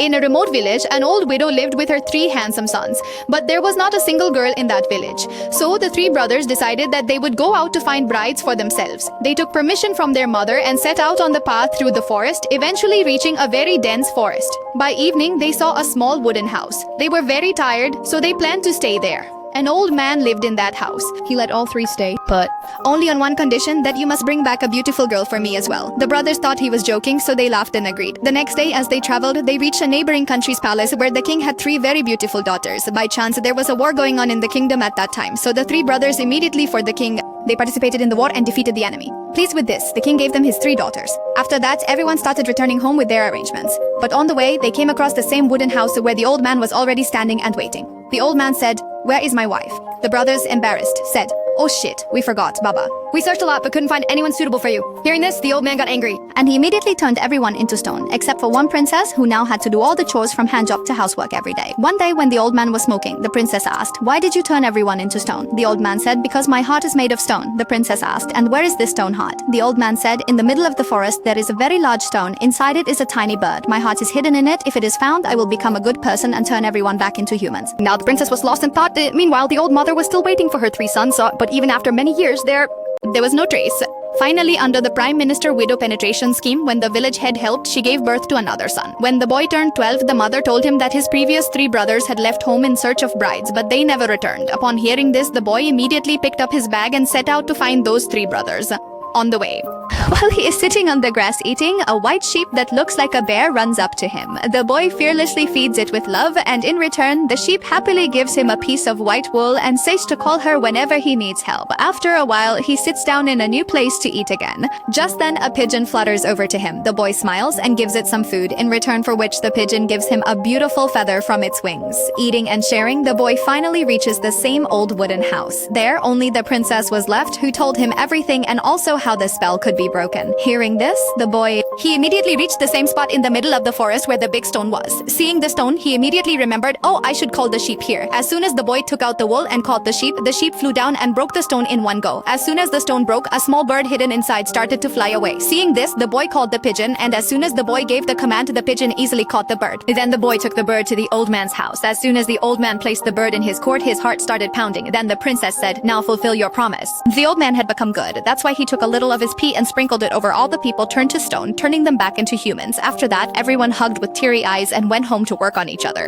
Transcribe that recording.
In a remote village, an old widow lived with her 3 handsome sons, but there was not a single girl in that village. So the 3 brothers decided that they would go out to find brides for themselves. They took permission from their mother and set out on the path through the forest, eventually reaching a very dense forest. By evening, they saw a small wooden house. They were very tired, so they planned to stay there. An old man lived in that house. He let all 3 stay, but only on one condition, that you must bring back a beautiful girl for me as well. The brothers thought he was joking, so they laughed and agreed. The next day, as they traveled, they reached a neighboring country's palace where the king had 3 very beautiful daughters. By chance, there was a war going on in the kingdom at that time, so the 3 brothers immediately for the king, they participated in the war and defeated the enemy. Pleased with this, the king gave them his 3 daughters. After that, everyone started returning home with their arrangements. But on the way, they came across the same wooden house where the old man was already standing and waiting. The old man said, "Where is my wife?" The brothers, embarrassed, said, "Oh shit, we forgot, Baba. We searched a lot but couldn't find anyone suitable for you." Hearing this, the old man got angry, and he immediately turned everyone into stone, except for one princess who now had to do all the chores from handjob to housework every day. One day when the old man was smoking, the princess asked, "Why did you turn everyone into stone?" The old man said, "Because my heart is made of stone." The princess asked, "And where is this stone heart?" The old man said, "In the middle of the forest there is a very large stone. Inside it is a tiny bird. My heart is hidden in it. If it is found, I will become a good person and turn everyone back into humans." Now the princess was lost in thought. Meanwhile, the old mother was still waiting for her 3 sons, but even after many years, there was no trace. Finally, under the Prime Minister Widow Penetration Scheme, when the village head helped, she gave birth to another son. When the boy turned 12, the mother told him that his previous 3 brothers had left home in search of brides, but they never returned. Upon hearing this, the boy immediately picked up his bag and set out to find those 3 brothers. On the way, while he is sitting on the grass eating, a white sheep that looks like a bear runs up to him. The boy fearlessly feeds it with love, and in return, the sheep happily gives him a piece of white wool and says to call her whenever he needs help. After a while, he sits down in a new place to eat again. Just then, a pigeon flutters over to him. The boy smiles and gives it some food, in return for which the pigeon gives him a beautiful feather from its wings. Eating and sharing, the boy finally reaches the same old wooden house. There, only the princess was left, who told him everything and also how the spell could be broken. Hearing this, the boy, he immediately reached the same spot in the middle of the forest where the big stone was. Seeing the stone, he immediately remembered, "Oh, I should call the sheep here." As soon as the boy took out the wool and called the sheep flew down and broke the stone in one go. As soon as the stone broke, a small bird hidden inside started to fly away. Seeing this, the boy called the pigeon, and as soon as the boy gave the command, the pigeon easily caught the bird. Then the boy took the bird to the old man's house. As soon as the old man placed the bird in his court, his heart started pounding. Then the princess said, "Now fulfill your promise." The old man had become good. That's why he took a little of his pee and sprinkled it over all the people turned to stone, turning them back into humans. After that, everyone hugged with teary eyes and went home to work on each other.